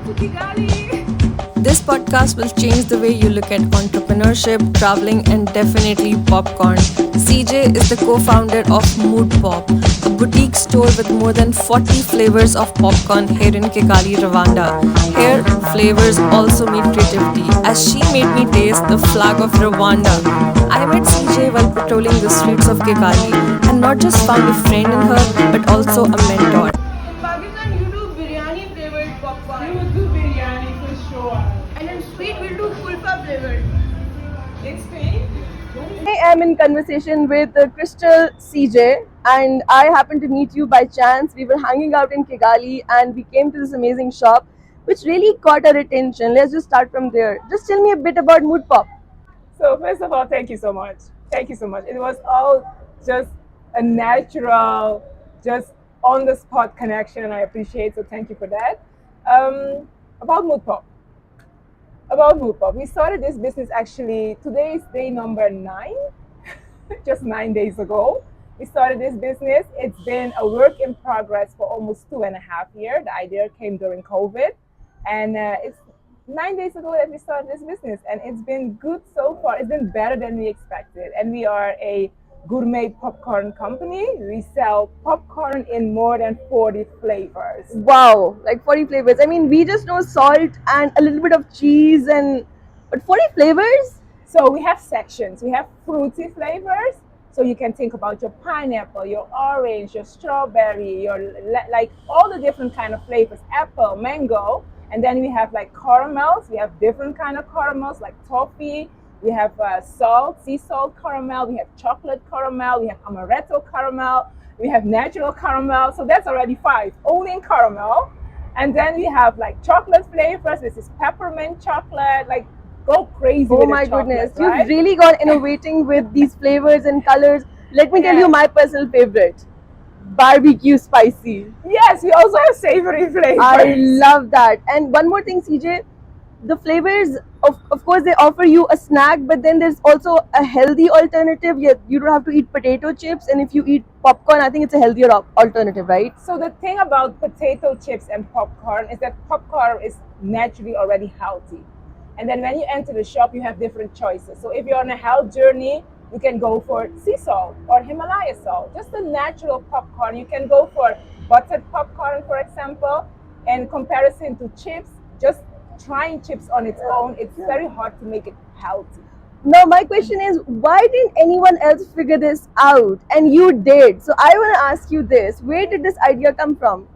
to Kigali. This podcast will change the way you look at entrepreneurship, traveling, and definitely popcorn. CJ is the co founder of Moodpop, a boutique store with more than 40 flavors of popcorn here in Kigali, Rwanda. Here, flavors also meet creativity, as she made me taste the flag of Rwanda. I met CJ while patrolling the streets of Kigali and not just found a friend in her, but also a mentor. In Pakistan, you do biryani flavored popcorn. You would do biryani for sure. And in sweet, we'll do kulfa flavored. Explain. I am in conversation with Crystal CJ, and I happened to meet you by chance. We were hanging out in Kigali and we came to this amazing shop which really caught our attention. Let's just start from there. Just tell me a bit about Moodpop. So first of all, thank you so much. Thank you so much. It was all just a natural, just on the spot connection, and I appreciate. So thank you for that. About Moodpop. About Moodpop, we started this business actually. Today is day number 9, just 9 days ago. We started this business. It's been a work in progress for almost 2.5 years. The idea came during COVID, and it's 9 days ago that we started this business, and it's been good so far. It's been better than we expected, and we are a gourmet popcorn company. We sell popcorn in more than 40 flavors. Wow, like 40 flavors. I mean, we just know salt and a little bit of cheese, and but 40 flavors? So we have sections. We have fruity flavors. So you can think about your pineapple, your orange, your strawberry, your like all the different kind of flavors, apple, mango. And then we have like caramels. We have different kind of caramels like toffee. We have salt, sea salt caramel. We have chocolate caramel. We have amaretto caramel. We have natural caramel. So that's already 5, only in caramel. And then we have like chocolate flavors. This is peppermint chocolate. Like go crazy Oh with my the chocolate, goodness, right? you've really gone innovating with these flavors and colors. Let me tell Yeah. you my personal favorite, barbecue spicy. Yes, we also have savory flavors. I love that. And one more thing, CJ, the flavors, of course, they offer you a snack, but then there's also a healthy alternative. You don't have to eat potato chips, and if you eat popcorn, I think it's a healthier alternative, right? So the thing about potato chips and popcorn is that popcorn is naturally already healthy. And then when you enter the shop, you have different choices. So if you're on a health journey, you can go for sea salt or Himalaya salt, just the natural popcorn. You can go for buttered popcorn, for example. In comparison to chips, just trying chips on its own, it's very hard to make it healthy. Now, my question is, why didn't anyone else figure this out? And you did. So I want to ask you this: where did this idea come from?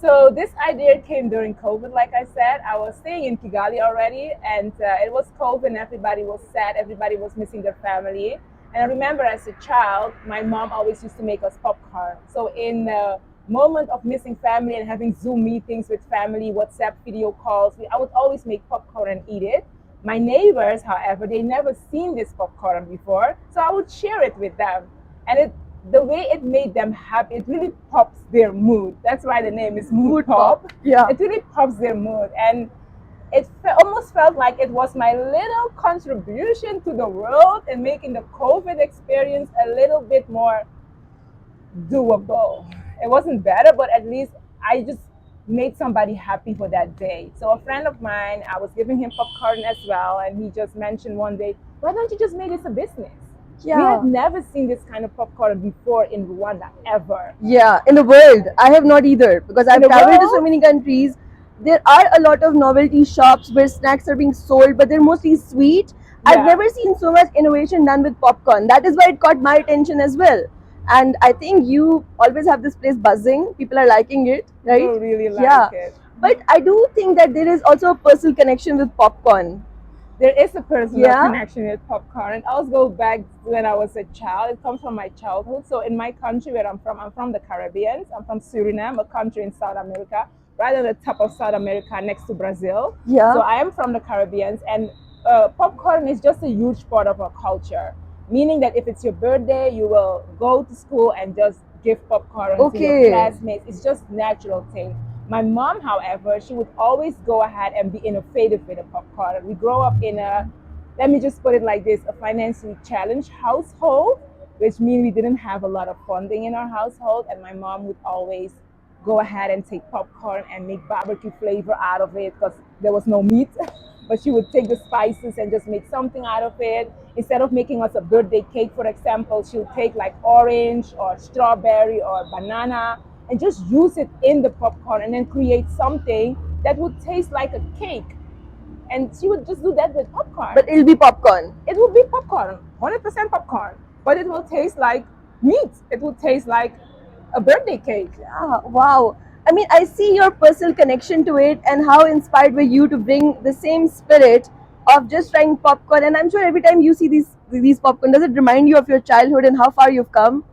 So this idea came during COVID, like I said. I was staying in Kigali already, and it was COVID, and everybody was sad. Everybody was missing their family. And I remember as a child, my mom always used to make us popcorn. So in the moment of missing family and having Zoom meetings with family, WhatsApp video calls, I would always make popcorn and eat it. My neighbors, however, they never seen this popcorn before, so I would share it with them. And the way it made them happy, it really pops their mood. That's why the name is Moodpop. Yeah. It really pops their mood, and it almost felt like it was my little contribution to the world and making the COVID experience a little bit more doable. It wasn't better, but at least I just made somebody happy for that day. So a friend of mine, I was giving him popcorn as well, and he just mentioned one day, why don't you just make this a business? We have never seen this kind of popcorn before in Rwanda, ever. Yeah, in the world, I have not either, because I've the traveled to world? so many countries. There are a lot of novelty shops where snacks are being sold, but they're mostly sweet. I've Yeah. never seen so much innovation done with popcorn. That is why it caught my attention as well. And I think you always have this place buzzing. People are liking it, right? People really like Yeah. it. But I do think that there is also a personal connection with popcorn. There is a personal Yeah? connection with popcorn. It also goes back when I was a child. It comes from my childhood. So in my country where I'm from the Caribbean. I'm from Suriname, a country in South America, right at the top of South America next to Brazil. Yeah. So I am from the Caribbean, and popcorn is just a huge part of our culture. Meaning that if it's your birthday, you will go to school and just give popcorn to Okay. your classmates. It's just natural thing. My mom, however, she would always go ahead and be innovative with the popcorn. We grow up in a, let me just put it like this, a financially challenged household, which means we didn't have a lot of funding in our household, and my mom would always go ahead and take popcorn and make barbecue flavor out of it because there was no meat. But she would take the spices and just make something out of it. Instead of making us a birthday cake, for example, she'll take like orange or strawberry or banana and just use it in the popcorn and then create something that would taste like a cake. And she would just do that with popcorn. But it'll be popcorn. It will be popcorn, 100% popcorn, but it will taste like meat. It will taste like a birthday cake. Ah, wow. I mean, I see your personal connection to it and how inspired were you to bring the same spirit of just trying popcorn. And I'm sure every time you see these popcorn, does it remind you of your childhood and how far you've come?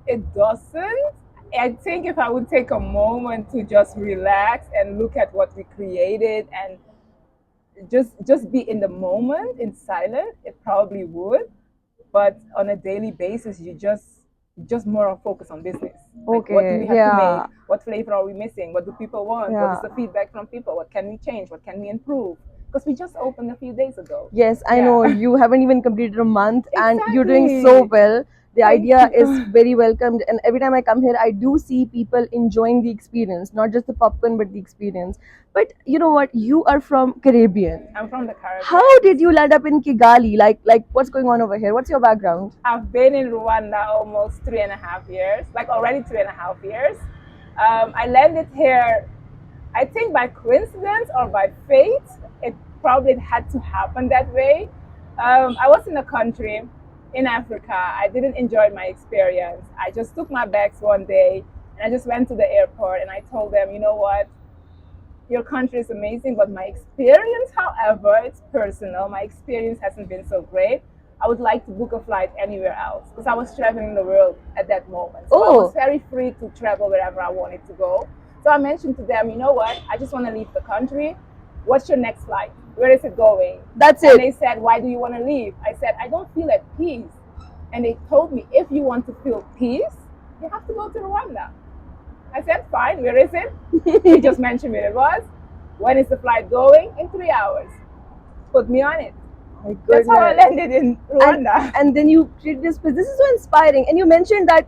It doesn't. I think if I would take a moment to just relax and look at what we created and just be in the moment in silence, it probably would. But on a daily basis, you just more focus on business. Like, what do we have to Yeah. make? What flavor are we missing? What do people want? What Yeah. is the feedback from people? What can we change? What can we improve? Because we just opened a few days ago. Yes, I Yeah. know you haven't even completed a month and you're doing so Exactly. well. The Thank idea you. is very welcomed, and every time I come here, I do see people enjoying the experience, not just the popcorn, but the experience. But you know what? You are from Caribbean. I'm from the Caribbean. How did you land up in Kigali? Like what's going on over here? What's your background? I've been in Rwanda almost 3.5 years, like already 3.5 years. I landed here, I think by coincidence or by fate. It probably had to happen that way. I was in a country in Africa. I didn't enjoy my experience. I just took my bags one day and I just went to the airport and I told them, you know what, your country is amazing, but my experience, however, it's personal. My experience hasn't been so great. I would like to book a flight anywhere else because I was traveling the world at that moment. So I was very free to travel wherever I wanted to go. So I mentioned to them, you know what? I just want to leave the country. What's your next flight? Where is it going? That's And it. they said, why do you want to leave? I said, I don't feel at peace. And they told me, if you want to feel peace, you have to go to Rwanda. I said, fine, where is it? He just mentioned where it was. When is the flight going? In 3 hours. Put me on it. My That's how I goodness. landed in Rwanda. And then you created this is so inspiring. And you mentioned that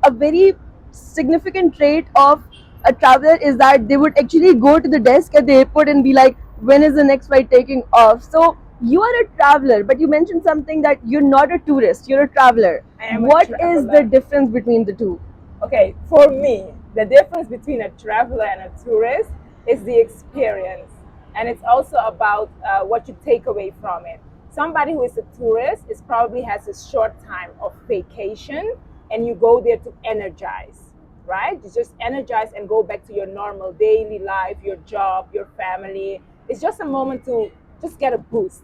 a very significant trait of a traveler is that they would actually go to the desk at the airport and be like, when is the next flight taking off? So you are a traveler, but you mentioned something that you're not a tourist, you're a traveler. I am a What is traveler. the difference between the two? Okay, for me, the difference between a traveler and a tourist is the experience. And it's also about what you take away from it. Somebody who is a tourist is probably has a short time of vacation and you go there to energize, right? You just energize and go back to your normal daily life, your job, your family. It's just a moment to just get a boost.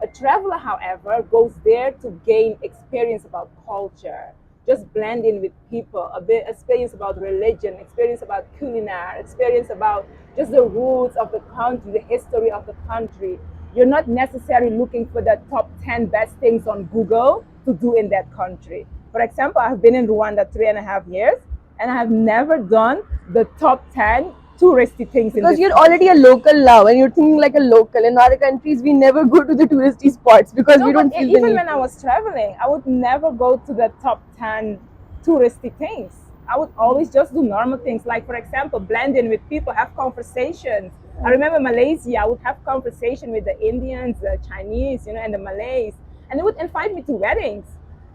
A traveler, however, goes there to gain experience about culture, just blend in with people, a bit experience about religion, experience about culinary, experience about just the roots of the country, the history of the country. You're not necessarily looking for the top 10 best things on Google to do in that country. For example, I've been in Rwanda 3.5 years and I have never done the top 10 touristy things in Because this you're country. already a local now and you're thinking like a local. In other countries, we never go to the touristy spots because No, we don't but feel the even need when I to. was traveling, I would never go to the top 10 touristy things. I would always just do normal things, like, for example, blend in with people, have conversations. I remember Malaysia, I would have conversation with the Indians, the Chinese, and the Malays, and they would invite me to weddings.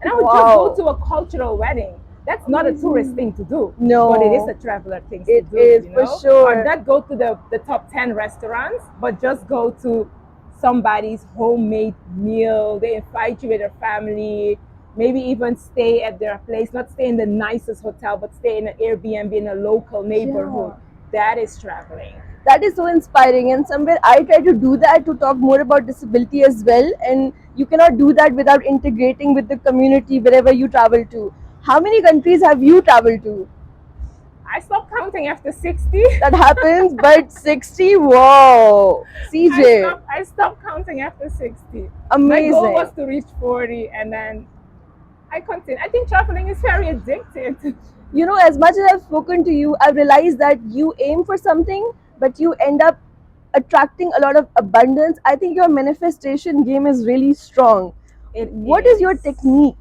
And I would just Wow. go to a cultural wedding. That's not a tourist thing to do. No. But it is a traveler thing to It do. is, for sure. Or not go to the top 10 restaurants, but just go to somebody's homemade meal. They invite you with their family, maybe even stay at their place, not stay in the nicest hotel, but stay in an Airbnb in a local neighborhood. That is traveling. That is so inspiring, and somewhere I try to do that to talk more about disability as well. And you cannot do that without integrating with the community wherever you travel to. How many countries have you traveled to? I stopped counting after 60. That happens, but 60, wow, CJ, I stopped counting after 60. amazing. My goal was to reach 40, and then I continue. I think traveling is very addictive. As much as I've spoken to you, I've realized that you aim for something, but you end up attracting a lot of abundance. I think your manifestation game is really strong. What is your technique?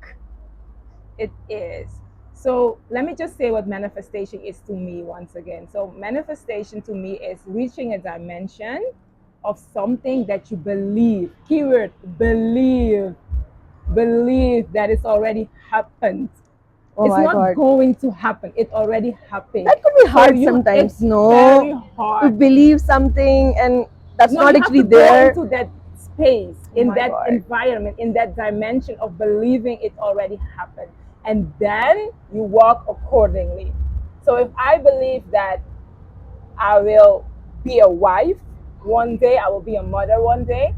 It is. So let me just say what manifestation is to me once again. So manifestation to me is reaching a dimension of something that you believe. Keyword believe. Believe that it's already happened. Oh It's my not God. going to happen. It already happened. That could be So hard you, sometimes, it's very no? To hard. believe something and that's No, not you have to actually go there. into that space, Oh in my that God. environment, in that dimension of believing it already happened. And then you walk accordingly. So if I believe that I will be a wife one day, I will be a mother one day,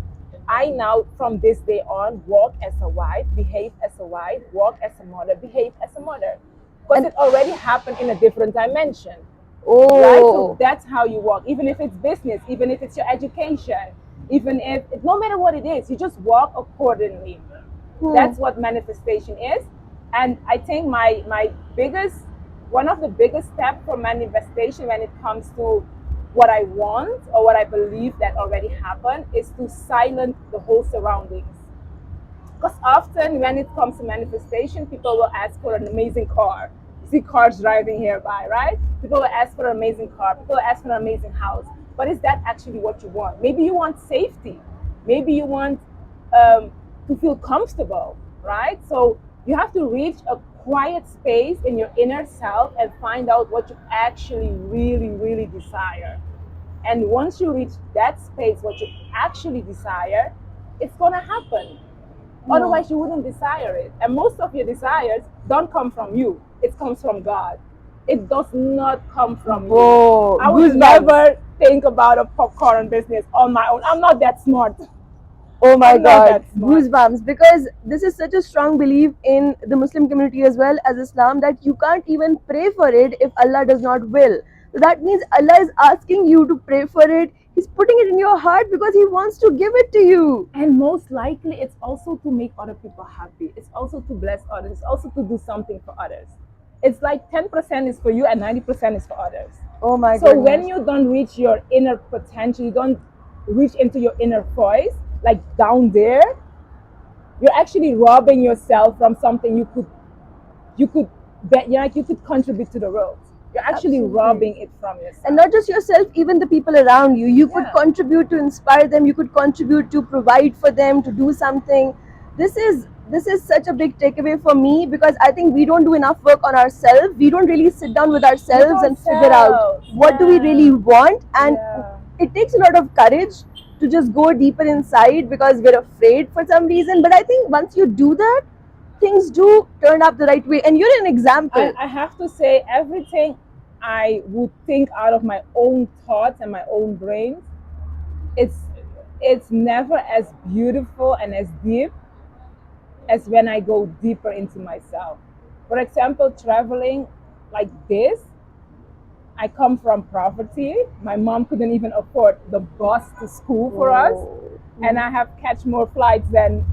I now, from this day on, walk as a wife, behave as a wife, walk as a mother, behave as a mother. Because And it already happened in a different dimension, right? So oh, that's how you walk. Even if it's business, even if it's your education, even if, no matter what it is, you just walk accordingly. hmm. That's what manifestation is. And I think my biggest, one of the biggest steps for manifestation when it comes to what I want or what I believe that already happened is to silence the whole surroundings. Because often when it comes to manifestation, people will ask for an amazing car. You see cars driving hereby, right? People will ask for an amazing car. People will ask for an amazing house. But is that actually what you want? Maybe you want safety. Maybe you want to feel comfortable, right? So you have to reach a quiet space in your inner self and find out what you actually really, really desire. And once you reach that space, what you actually desire, it's going to happen. Hmm. Otherwise, you wouldn't desire it. And most of your desires don't come from you, it comes from God. It does not come from you. Whoa, I would goosebumps. never think about a popcorn business on my own. I'm not that smart. Oh my I'm not God, that smart. goosebumps. Because this is such a strong belief in the Muslim community as well as Islam that you can't even pray for it if Allah does not will. So that means Allah is asking you to pray for it. He's putting it in your heart because He wants to give it to you. And most likely, it's also to make other people happy. It's also to bless others. It's also to do something for others. It's like 10% is for you and 90% is for others. Oh my So when goodness. you don't reach your inner potential, you don't reach into your inner voice, like down there, you're actually robbing yourself from something you could bet, yeah, like you could contribute to the world. You're actually Absolutely. robbing it from And yourself. not just yourself, even the people around you. You could Yeah. contribute to inspire them, you could contribute to provide for them, to do something. This is such a big takeaway for me because I think we don't do enough work on ourselves. We don't really sit down with With ourselves and figure out ourselves. what do we Yeah. really want. And Yeah. it takes a lot of courage to just go deeper inside because we're afraid for some reason. But I think once you do that, things do turn up the right way. And you're an example. I have to say, everything I would think out of my own thoughts and my own brains, it's it's never as beautiful and as deep as when I go deeper into myself. For example, traveling like this, I come from poverty. My mom couldn't even afford the bus to school for us, Oh. and I have catch more flights than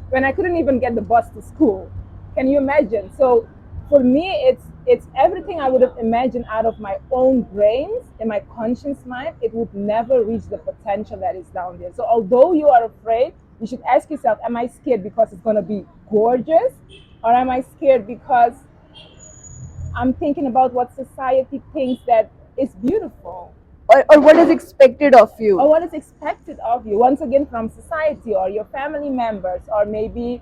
when I couldn't even get the bus to school. Can you imagine? So for me, it's everything I would have imagined out of my own brains in my conscious mind. It would never reach the potential that is down there. So although you are afraid, you should ask yourself: Am I scared because it's gonna be gorgeous, or am I scared because I'm thinking about what society thinks that is beautiful? Or what is expected of Or you. what is expected of you, once again, from society or your family members, or maybe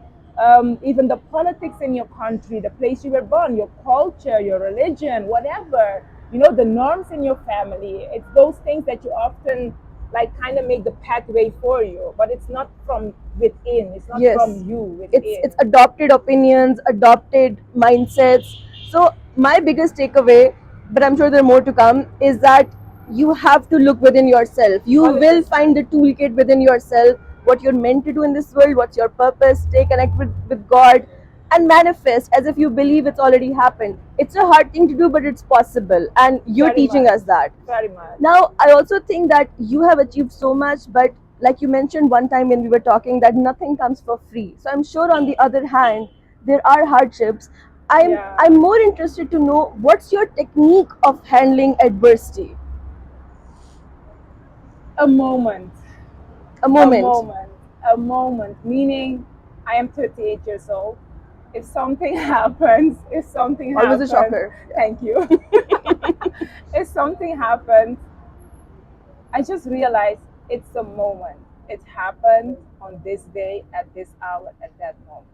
even the politics in your country, the place you were born, your culture, your religion, whatever, the norms in your family. It's those things that you often like kind of make the pathway for you, but it's not from within, it's not Yes, from you it's within. adopted opinions, adopted mindsets. So my biggest takeaway, but I'm sure there are more to come, is that you have to look within yourself. You will 100%. find the toolkit within yourself, what you're meant to do in this world, what's your purpose. Stay connected with God and manifest as if you believe it's already happened. It's a hard thing to do, but it's possible, and you're Very teaching much. us that. Very much. Now, I also think that you have achieved so much, but like you mentioned one time when we were talking, that nothing comes for free. So I'm sure on the other hand, there are hardships. I'm Yeah. more interested to know what's your technique of handling adversity. A moment. A A moment. moment. A moment. Meaning, I am 38 years old. if something happens, if something Always happens, a shocker. thank you. If something happens, I just realized it's a moment. It happened on this day, at this hour, at that moment.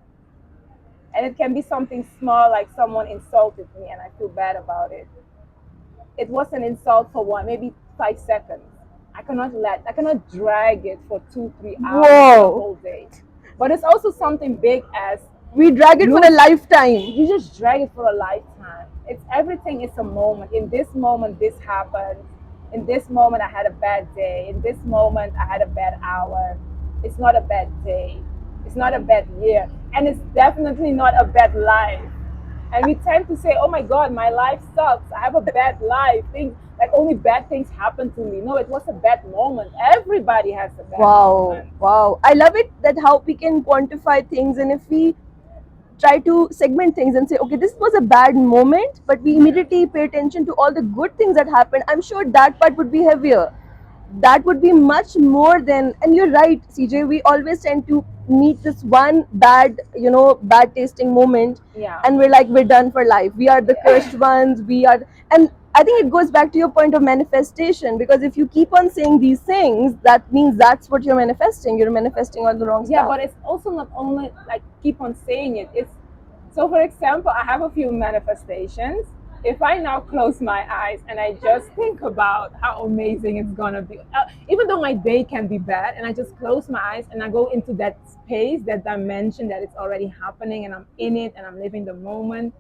And it can be something small, like someone insulted me and I feel bad about it. It was an insult for maybe 5 seconds. I cannot drag it for 2, 3 hours, the Whoa. whole day. But it's also something big as We drag it for a lifetime. you just drag it for a lifetime. It's everything is a moment. In this moment, this happened. In this moment, I had a bad day. In this moment, I had a bad hour. It's not a bad day. It's not a bad year. And it's definitely not a bad life. And we tend to say, oh my God, my life sucks. I have a bad life. Things like only bad things happen to me. No, it was a bad moment. Everybody has a bad moment. Wow. I love it that how we can quantify things, and if we try to segment things and say, okay, this was a bad moment, but we immediately pay attention to all the good things that happened, I'm sure that part would be heavier. That would be much more than, and you're right, CJ, we always tend to meet this one bad tasting moment, Yeah. and we're like, we're done for life. We are the cursed ones. And I think it goes back to your point of manifestation, because if you keep on saying these things, that means that's what you're manifesting. You're manifesting all the wrong Yeah, stuff. but it's also not only like keep on saying it. It's so, for example, I have a few manifestations. If I now close my eyes and I just think about how amazing it's gonna be, even though my day can be bad, and I just close my eyes and I go into that space, that dimension that it's already happening, and I'm in it and I'm living the moment,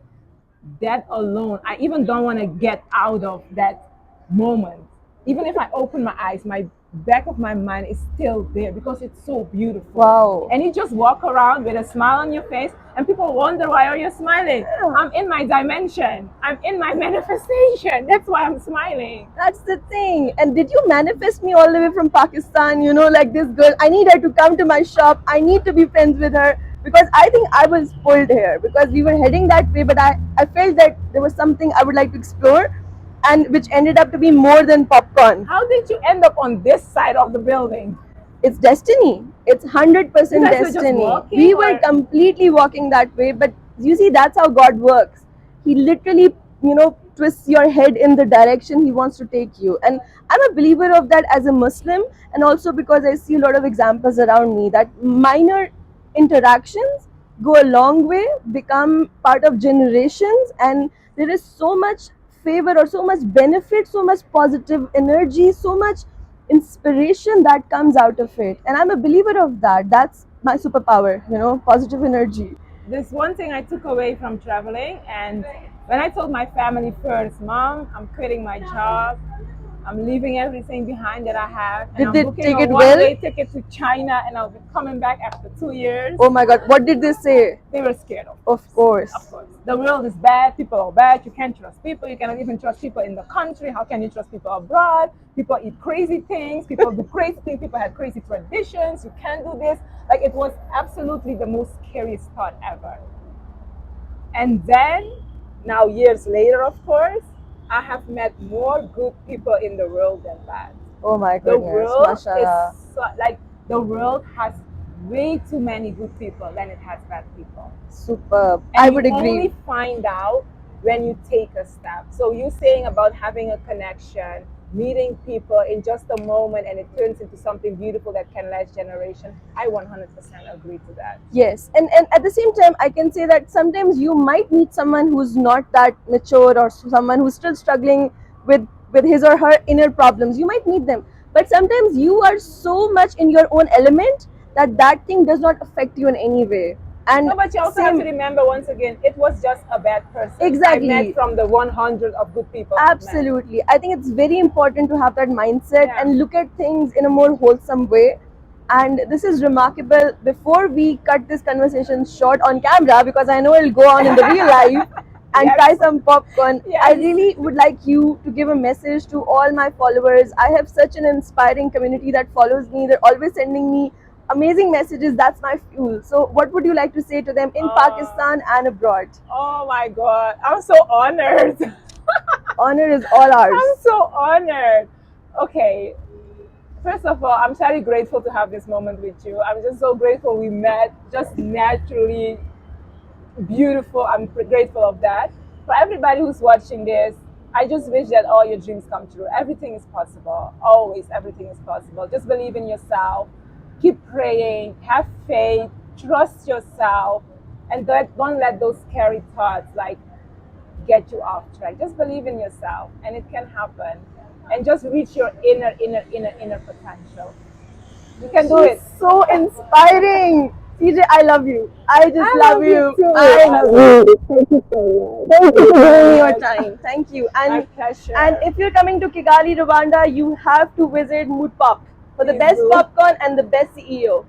that alone, I even don't want to get out of that moment. Even if I open my eyes, my back of my mind is still there because it's so beautiful. Wow. And you just walk around with a smile on your face, and people wonder, why are you smiling? I'm in my dimension. I'm in my manifestation. That's why I'm smiling. That's the thing. And did you manifest me all the way from Pakistan? Like this girl, I need her to come to my shop. I need to be friends with her. Because I think I was pulled here because we were heading that way, but I felt that there was something I would like to explore, and which ended up to be more than popcorn. How did you end up on this side of the building? It's destiny. It's 100% You guys were just destiny. walking, We were or- completely walking that way, but you see, that's how God works. He literally, twists your head in the direction He wants to take you. And I'm a believer of that as a Muslim, and also because I see a lot of examples around me that minor interactions go a long way, become part of generations, and there is so much favor or so much benefit, so much positive energy, so much inspiration that comes out of it. And I'm a believer of that. That's my superpower, positive energy. There's one thing I took away from traveling, and when I told my family first, Mom, I'm quitting my job, I'm leaving everything behind that I have, and Did I'm they booking take a it well? one-way ticket to China, and I'll be coming back after 2 years. Oh my God, what did they say? They were scared of. Of course. Of course. The world is bad, people are bad, you can't trust people, you cannot even trust people in the country. How can you trust people abroad? People eat crazy things, people do crazy things, people have crazy traditions, you can't do this. Like, it was absolutely the most scariest thought ever. And then, now years later, of course, I have met more good people in the world than bad. Oh my The goodness, world mashallah. is like, the world has way too many good people than it has bad people. Superb. And I would you agree. only find out when you take a step. So you saying about having a connection, meeting people in just a moment, and it turns into something beautiful that can last generation. I 100% agree to that. Yes, and at the same time, I can say that sometimes you might meet someone who's not that mature, or someone who's still struggling with his or her inner problems. You might meet them, but sometimes you are so much in your own element that thing does not affect you in any way. And No, but you also have to remember, once again, it was just a bad person. Exactly. I met from the 100 of good people. I've met. Absolutely. I think it's very important to have that mindset Yeah. and look at things in a more wholesome way. And this is remarkable. Before we cut this conversation short on camera, because I know it'll go on in the real life, and Yes. try some popcorn, Yes. I really would like you to give a message to all my followers. I have such an inspiring community that follows me. They're always sending me amazing messages. That's my fuel. So what would you like to say to them in Pakistan and abroad? Oh my God, I'm so honored. Honor is all ours. I'm so honored. Okay, first of all, I'm very grateful to have this moment with you. I'm just so grateful we met just naturally beautiful. I'm grateful of that. For everybody who's watching this, I just wish that all your dreams come true. Everything is possible. Always, everything is possible. Just believe in yourself. Keep praying. Have faith. Trust yourself. And don't let those scary thoughts like get you off track. Just believe in yourself, and it can happen. And just reach your inner potential. You can do She's it. so inspiring. CJ, I love you. I just I love love you you. too. I I love love you. you. Thank you so much. Thank you for giving me your Yes. time. Thank you. My And pleasure. if you're coming to Kigali, Rwanda, you have to visit Moodpop for the Please best do. popcorn and the best CEO.